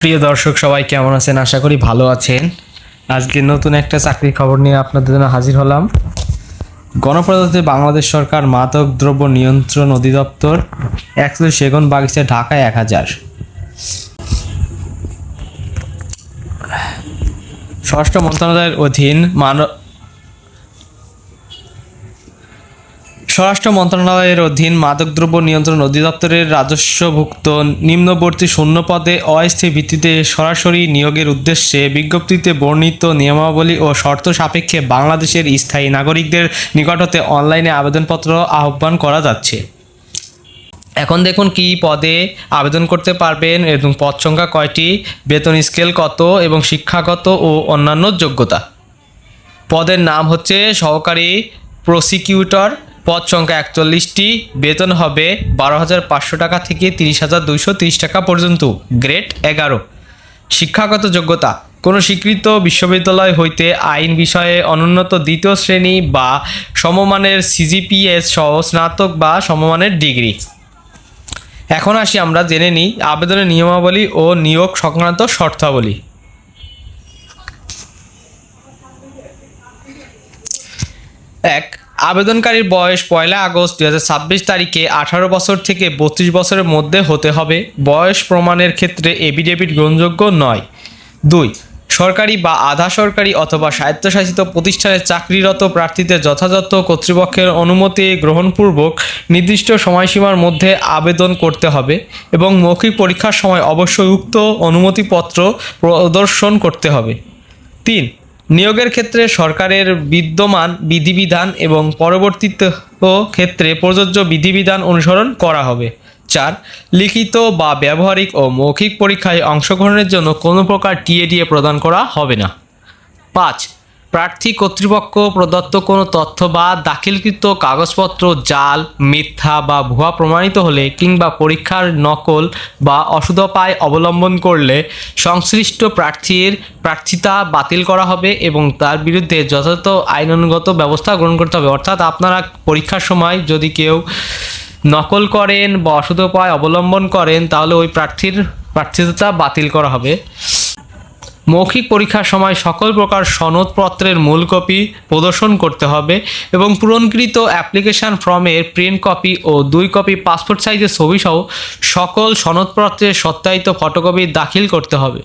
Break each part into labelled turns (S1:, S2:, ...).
S1: প্রিয় দর্শক সবাই কেমন আছেন? আশা করি ভালো আছেন। আজকে নতুন একটা চাকরির খবর নিয়ে আপনাদের জন্য হাজির হলাম। গণপ্রজাতন্ত্রী বাংলাদেশ সরকার মাদক দ্রব্য নিয়ন্ত্রণ অধিদপ্তর 41 সেগুন বাগিচা, ঢাকায় 1000। স্বরাষ্ট্র মন্ত্রণালয়ের অধীন মাদকদ্রব্য নিয়ন্ত্রণ অধিদপ্তরের রাজস্বভুক্ত নিম্নবর্তী শূন্য পদে অস্থায়ী ভিত্তিতে সরাসরি নিয়োগের উদ্দেশ্যে বিজ্ঞপ্তিতে বর্ণিত নিয়মাবলী ও শর্ত সাপেক্ষে বাংলাদেশের স্থায়ী নাগরিকদের নিকট হতে অনলাইনে আবেদনপত্র আহ্বান করা যাচ্ছে। এখন দেখুন কি পদে আবেদন করতে পারবেন এবং পদ সংখ্যা কয়টি, বেতন স্কেল কত এবং শিক্ষাগত ও অন্যান্য যোগ্যতা। পদের নাম হচ্ছে সহকারী প্রসিকিউটর, পদ সংখ্যা 41টি, বেতন হবে 12,500 টাকা থেকে 30,230 টাকা পর্যন্ত, গ্রেড 11। শিক্ষাগত যোগ্যতা: কোনো স্বীকৃত বিশ্ববিদ্যালয় হইতে আইন বিষয়ে অনুন্নত দ্বিতীয় শ্রেণী বা সমমানের সিজিপিএস সহ স্নাতক বা সমমানের ডিগ্রি। এখন আসি আমরা জেনে নিই আবেদনের নিয়মাবলী ও নিয়োগ সংক্রান্ত শর্তাবলী। 1. আবেদনকারীর বয়স 1 আগস্ট 2026 তারিখে 18 বছর থেকে 32 বছরের মধ্যে হতে হবে। বয়স প্রমাণের ক্ষেত্রে এফিডেভিট গ্রহণযোগ্য নয়। 2. সরকারি বা আধা সরকারি অথবা স্বায়ত্তশাসিত প্রতিষ্ঠানে চাকরিরত প্রার্থীদের যথাযথ কর্তৃপক্ষের অনুমতি গ্রহণপূর্বক নির্দিষ্ট সময়সীমার মধ্যে আবেদন করতে হবে এবং মৌখিক পরীক্ষার সময় অবশ্যই উক্ত অনুমতিপত্র প্রদর্শন করতে হবে। 3. নিয়োগের ক্ষেত্রে সরকারের বিদ্যমান বিধিবিধান এবং পরবর্তীত ক্ষেত্রে প্রযোজ্য বিধিবিধান অনুসরণ করা হবে। 4. লিখিত বা ব্যবহারিক ও মৌখিক পরীক্ষায় অংশগ্রহণের জন্য কোনো প্রকার টিএডিএ প্রদান করা হবে না। 5. প্রার্থী কর্তৃপক্ষ প্রদত্ত কোনো তথ্য বা দাখিলকৃত কাগজপত্র জাল, মিথ্যা বা ভুয়া প্রমাণিত হলে কিংবা পরীক্ষার নকল বা অসদুপায় অবলম্বন করলে সংশ্লিষ্ট প্রার্থীর প্রার্থিতা বাতিল করা হবে এবং তার বিরুদ্ধে যথাযথ আইনানুগত ব্যবস্থা গ্রহণ করতে হবে। অর্থাৎ আপনারা পরীক্ষার সময় যদি কেউ নকল করেন বা অসদুপায় অবলম্বন করেন তাহলে ওই প্রার্থীর প্রার্থিতা বাতিল করা হবে। মৌখিক পরীক্ষার সময় সকল প্রকার সনদপত্রের মূল কপি প্রদর্শন করতে হবে এবং পূরণকৃত অ্যাপ্লিকেশন ফর্মের প্রিন্ট কপি ও 2 কপি পাসপোর্ট সাইজের ছবিসহ সকল সনদপত্রের সত্যায়িত ফটোকপি দাখিল করতে হবে।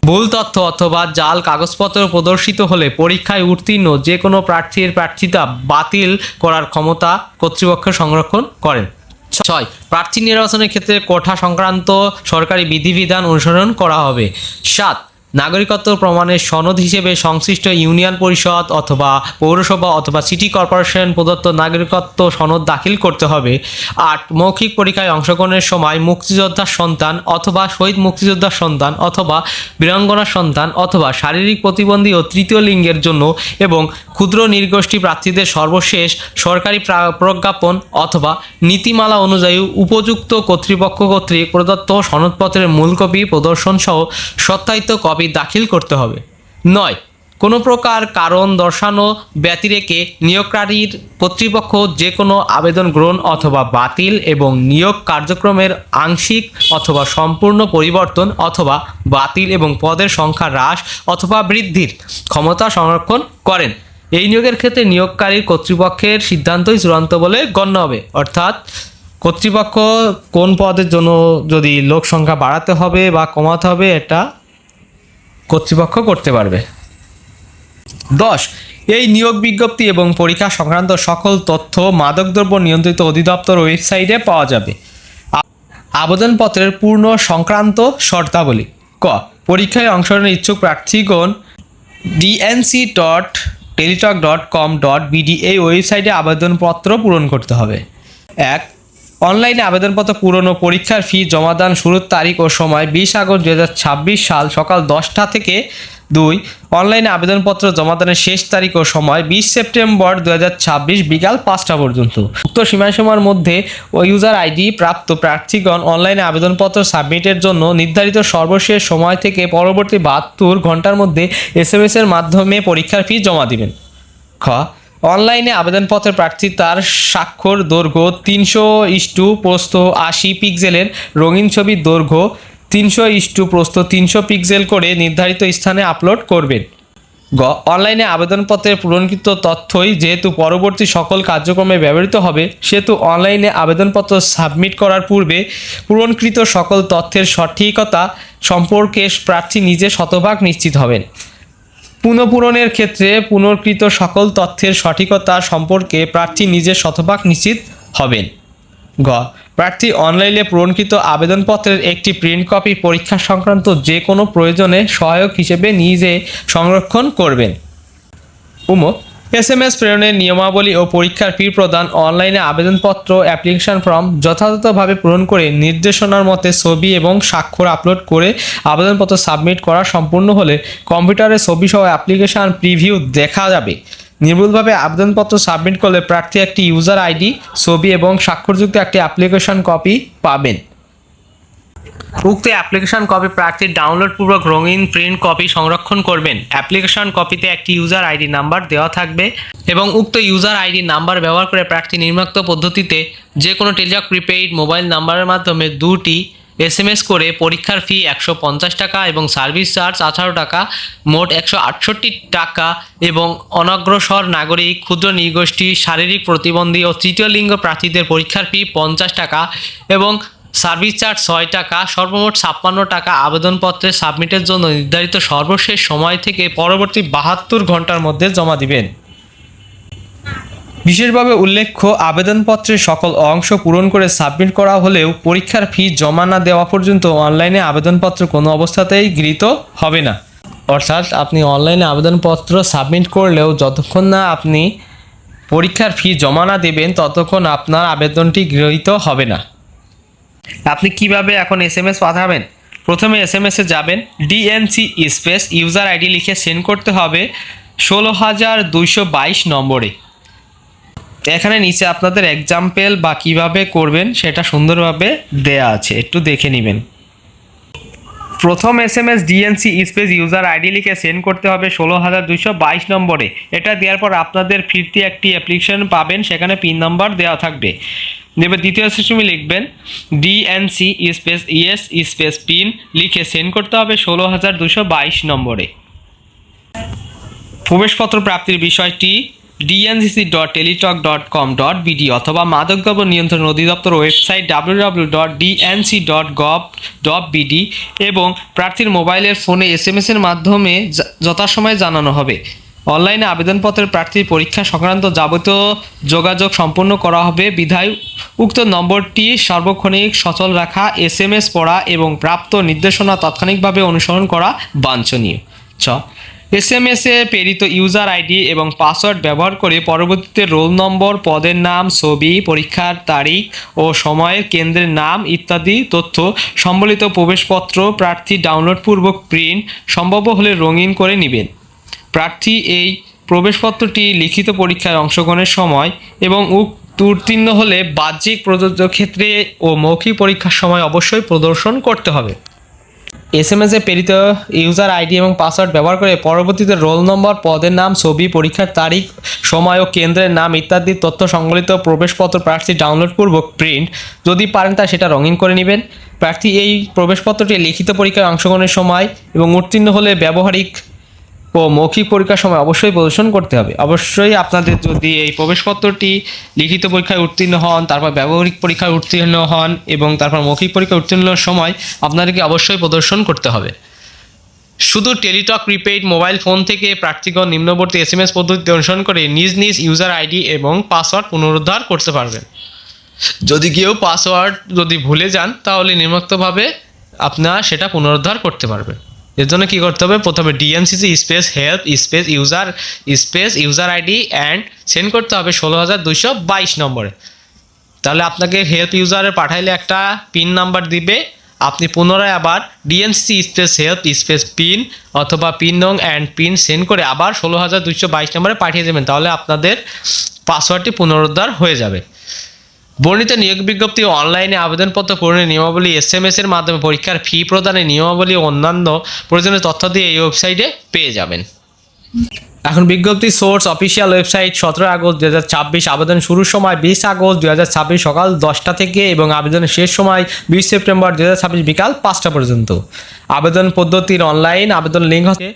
S1: ভুল তথ্য অথবা জাল কাগজপত্র প্রদর্শিত হলে পরীক্ষায় উত্তীর্ণ যে কোনো প্রার্থীর প্রার্থিতা বাতিল করার ক্ষমতা কর্তৃপক্ষ সংরক্ষণ করেন। 6. প্রার্থী নির্বাচনের ক্ষেত্রে কোটা সংক্রান্ত সরকারি বিধিবিধান অনুসরণ করা হবে। 7. নাগরিকত্ব প্রমাণের সনদ হিসেবে সংশ্লিষ্ট ইউনিয়ন পরিষদ অথবা পৌরসভা অথবা সিটি কর্পোরেশন প্রদত্ত নাগরিকত্ব সনদ দাখিল করতে হবে। 8. মৌখিক পরীক্ষায় অংশগ্রহণের সময় মুক্তিযোদ্ধার সন্তান অথবা শহীদ মুক্তিযোদ্ধার সন্তান অথবা বীরাঙ্গনার সন্তান অথবা শারীরিক প্রতিবন্ধী ও তৃতীয় লিঙ্গের জন্য এবং ক্ষুদ্র নৃগোষ্ঠী প্রার্থীদের সর্বশেষ সরকারি প্রজ্ঞাপন অথবা নীতিমালা অনুযায়ী উপযুক্ত কর্তৃপক্ষ কর্তৃক প্রদত্ত সনদপত্রের মূল কপি প্রদর্শন সহ সত্যায়িত কপি দাখিল করতে হবে। 9. কোনো প্রকার কারণ দর্শানো ব্যতিরেকে নিয়োগকারীর কর্তৃপক্ষ যে কোনো আবেদন গ্রহণ অথবা বাতিল এবং নিয়োগ কার্যক্রমের আংশিক অথবা সম্পূর্ণ পরিবর্তন অথবা বাতিল এবং পদের সংখ্যা হ্রাস অথবা বৃদ্ধির ক্ষমতা সংরক্ষণ করেন। এই নিয়োগের ক্ষেত্রে নিয়োগকারীর কর্তৃপক্ষের সিদ্ধান্তই চূড়ান্ত বলে গণ্য হবে। অর্থাৎ কর্তৃপক্ষ কোন পদের জন্য যদি লোক সংখ্যা বাড়াতে হবে বা কমাতে হবে এটা কর্তৃপক্ষ করতে পারবে। 10. এই নিয়োগ বিজ্ঞপ্তি এবং পরীক্ষা সংক্রান্ত সকল তথ্য মাদকদ্রব্য নিয়ন্ত্রিত অধিদপ্তর ওয়েবসাইটে পাওয়া যাবে। আবেদনপত্রের পূর্ণ সংক্রান্ত শর্তাবলী। ক. পরীক্ষায় অংশগ্রহণের ইচ্ছুক প্রার্থীগণ dnc.teletalk.com.bd এই ওয়েবসাইটে আবেদনপত্র পূরণ করতে হবে। 1. অনলাইনে আবেদনপত্র পূরণ ও পরীক্ষার ফি জমাদান শুরুর তারিখ ও সময় 20 আগস্ট 2026 সাল সকাল 10টা থেকে। 2. অনলাইনে আবেদনপত্র জমাদানের শেষ তারিখ ও সময় 20 সেপ্টেম্বর 2026 বিকাল 5টা পর্যন্ত। উক্ত সীমার মধ্যে ও ইউজার আইডি প্রাপ্ত প্রার্থীগণ অনলাইনে আবেদনপত্র সাবমিটের জন্য নির্ধারিত সর্বশেষ সময় থেকে পরবর্তী 72 ঘন্টার মধ্যে SMS এর মাধ্যমে পরীক্ষার ফি জমা দিবেন। খ. অনলাইনে আবেদনপত্রের প্রার্থী তার স্বাক্ষর দৈর্ঘ্য 300 প্রস্থ 80 পিক্সেলের রঙিন ছবির দৈর্ঘ্য 300 প্রস্থ 300 পিক্সেল করে নির্ধারিত স্থানে আপলোড করবেন। গ অনলাইনে আবেদনপত্রের পূরণকৃত তথ্যই যেহেতু পরবর্তী সকল কার্যক্রমে ব্যবহৃত হবে, সেহেতু অনলাইনে আবেদনপত্র সাবমিট করার পূর্বে পূরণকৃত সকল তথ্যের সঠিকতা সম্পর্কে প্রার্থী নিজে শতভাগ নিশ্চিত হবেন। পুনঃপূরণের ক্ষেত্রে পুনর্কৃত সকল তথ্যের সঠিকতা সম্পর্কে প্রার্থী নিজে শতভাগ নিশ্চিত হবেন। গ প্রার্থী অনলাইনে পূরণকৃত আবেদনপত্রের একটি প্রিন্ট কপি পরীক্ষা সংক্রান্ত যে কোনো প্রয়োজনে সহায়ক হিসেবে নিজে সংরক্ষণ করবেন। SMS প্রেরণের নিয়মাবলী ও পরীক্ষার ফি প্রদান। অনলাইনে আবেদনপত্র অ্যাপ্লিকেশন ফর্ম যথাযথভাবে পূরণ করে নির্দেশনার মতে ছবি এবং স্বাক্ষর আপলোড করে আবেদনপত্র সাবমিট করা সম্পূর্ণ হলে কম্পিউটারে ছবি সহ অ্যাপ্লিকেশন প্রিভিউ দেখা যাবে। নির্ভুলভাবে আবেদনপত্র সাবমিট করলে প্রার্থী একটি ইউজার আইডি, ছবি এবং স্বাক্ষরযুক্ত একটি অ্যাপ্লিকেশন কপি পাবেন। উক্ত অ্যাপ্লিকেশন কপি প্রার্থীর ডাউনলোডপূর্বক রঙিন প্রিন্ট কপি সংরক্ষণ করবেন। অ্যাপ্লিকেশন কপিতে একটি ইউজার আইডি নাম্বার দেওয়া থাকবে এবং উক্ত ইউজার আইডি নাম্বার ব্যবহার করে প্রার্থী নিম্নোক্ত পদ্ধতিতে যে কোনো টেলিটক প্রিপেইড মোবাইল নাম্বারের মাধ্যমে 2টি SMS করে পরীক্ষার ফি 150 টাকা এবং সার্ভিস চার্জ 18 টাকা, মোট 168 টাকা এবং অনগ্রসর নাগরিক, ক্ষুদ্র নৃগোষ্ঠী, শারীরিক প্রতিবন্ধী ও তৃতীয় লিঙ্গ প্রার্থীদের পরীক্ষার ফি 50 টাকা এবং সার্ভিস চার্জ 6 টাকা, সর্বমোট 56 টাকা আবেদনপত্রে সাবমিটের জন্য নির্ধারিত সর্বশেষ সময় থেকে পরবর্তী 72 ঘন্টার মধ্যে জমা দিবেন। বিশেষভাবে উল্লেখ্য, আবেদনপত্রের সকল অংশ পূরণ করে সাবমিট করা হলেও পরীক্ষার ফি জমা না দেওয়া পর্যন্ত অনলাইনে আবেদনপত্র কোনো অবস্থাতেই গৃহীত হবে না। অর্থাৎ আপনি অনলাইনে আবেদনপত্র সাবমিট করলেও যতক্ষণ না আপনি পরীক্ষার ফি জমা না দেবেন ততক্ষণ আপনার আবেদনটি গৃহীত হবে না। আপনি কিভাবে এখন SMS পাঠাবেন? প্রথমে SMS-এ যাবেন, DNC স্পেস ইউজার আইডি লিখে সেন্ড করতে হবে 16222 নম্বরে। এখানে নিচে আপনাদের এক্সাম্পল বা কিভাবে করবেন সেটা সুন্দরভাবে দেয়া আছে, একটু দেখে নেবেন। প্রথম SMS DNC space user ID লিখে সেন্ড করতে হবে 16222 নম্বরে। এটা দেওয়ার পর আপনাদের ফিরতি একটি অ্যাপ্লিকেশন পাবেন, সেখানে পিন নাম্বার দেওয়া থাকবে। এবার দ্বিতীয় সিস্টেমে লিখবেন DNC space ES space pin লিখে সেন্ড করতে হবে 16222 নম্বরে। প্রবেশপত্র প্রাপ্তির বিষয়টি dncc.teletalk.com.bd অথবা মাদকদ্রব্য নিয়ন্ত্রণ অধিদপ্তর ওয়েবসাইট www.dnc.gov.bd এবং প্রার্থীর মোবাইলের ফোনে SMS-এর মাধ্যমে যথাসময়ে জানানো হবে। অনলাইনে আবেদনপত্রের প্রার্থীর পরীক্ষা সংক্রান্ত যাবতীয় যোগাযোগ সম্পন্ন করা হবে বিধায় উক্ত নম্বরটি সার্বক্ষণিক সচল রাখা, SMS পড়া এবং প্রাপ্ত নির্দেশনা তাৎক্ষণিকভাবে অনুসরণ করা বাঞ্ছনীয়। SMS-এ প্রেরিত ইউজার আইডি এবং পাসওয়ার্ড ব্যবহার করে পরবর্তীতে রোল নম্বর, পদের নাম, ছবি, পরীক্ষার তারিখ ও সময়ের, কেন্দ্রের নাম ইত্যাদি তথ্য সম্বলিত প্রবেশপত্র প্রার্থী ডাউনলোডপূর্বক প্রিন্ট, সম্ভব হলে রঙিন করে নেবেন। প্রার্থী এই প্রবেশপত্রটি লিখিত পরীক্ষায় অংশগ্রহণের সময় এবং উত্তীর্ণ হলে বাহ্যিক প্রযোজ্য ক্ষেত্রে ও মৌখিক পরীক্ষার সময় অবশ্যই প্রদর্শন করতে হবে। SMS-এ প্রেরিত ইউজার আইডি এবং পাসওয়ার্ড ব্যবহার করে পরবর্তীতে রোল নম্বর, পদের নাম, ছবি, পরীক্ষার তারিখ, সময় ও কেন্দ্রের নাম ইত্যাদি তথ্য সংবলিত প্রবেশপত্র প্রার্থী ডাউনলোডপূর্বক প্রিন্ট, যদি পারেন তা সেটা রঙিন করে নেবেন। প্রার্থী এই প্রবেশপত্রটি লিখিত পরীক্ষায় অংশগ্রহণের সময় এবং উত্তীর্ণ হলে ব্যবহারিক ও মৌখিক পরীক্ষার সময় অবশ্যই প্রদর্শন করতে হবে। অবশ্যই আপনাদের যদি এই প্রবেশপত্রটি লিখিত পরীক্ষায় উত্তীর্ণ হন, তারপর ব্যবহারিক পরীক্ষায় উত্তীর্ণ হন এবং তারপর মৌখিক পরীক্ষায় উত্তীর্ণের সময় আপনাদেরকে অবশ্যই প্রদর্শন করতে হবে। শুধু টেলিটক প্রিপেইড মোবাইল ফোন থেকে প্রার্থীগণ নিম্নবর্তী SMS পদ্ধতি অনুসরণ করে নিজ নিজ ইউজার আইডি এবং পাসওয়ার্ড পুনরুদ্ধার করতে পারবেন। যদি কেউ পাসওয়ার্ড ভুলে যান তাহলে নিম্নোক্তভাবে আপনারা সেটা পুনরুদ্ধার করতে পারবেন। এর জন্য কী করতে হবে? প্রথমে DNCC space help space user ID and send করতে হবে 16222 নম্বরে। তাহলে আপনাকে হেল্প ইউজারে পাঠাইলে একটা পিন নাম্বার দিবে, আপনি পুনরায় আবার DNCC space help space pin অথবা পিন নং অ্যান্ড পিন সেন্ড করে আবার 16222 নম্বরে পাঠিয়ে দেবেন, তাহলে আপনাদের পাসওয়ার্ডটি পুনরুদ্ধার হয়ে যাবে। বর্ণিত নিয়োগ বিজ্ঞপ্তি ও অনলাইনে আবেদনপত্র পূরণের নিয়মাবলী, SMS-এর মাধ্যমে পরীক্ষার ফি প্রদানের নিয়মাবলী ও অন্যান্য প্রয়োজনীয় তথ্য দিয়ে এই ওয়েবসাইটে পেয়ে যাবেন। এখন বিজ্ঞপ্তি সোর্স অফিসিয়াল ওয়েবসাইট 17 আগস্ট 2026, আবেদন শুরুর সময় 20 আগস্ট 2026 সকাল 10টা থেকে এবং আবেদনের শেষ সময় 20 সেপ্টেম্বর 2026 বিকাল 5টা পর্যন্ত। আবেদন পদ্ধতির অনলাইন আবেদন লিঙ্ক হচ্ছে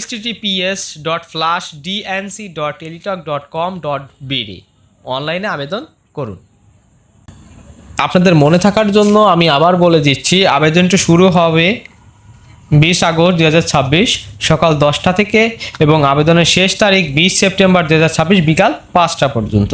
S1: https://dnc.teletalk.com.bd। অনলাইনে আবেদন করুন। আপনাদের মনে থাকার জন্য আমি আবার বলে দিচ্ছি, আবেদনটি শুরু হবে 20 আগস্ট 2026 সকাল 10টা থেকে এবং আবেদনের শেষ তারিখ 20 সেপ্টেম্বর 2026 বিকাল 5টা পর্যন্ত।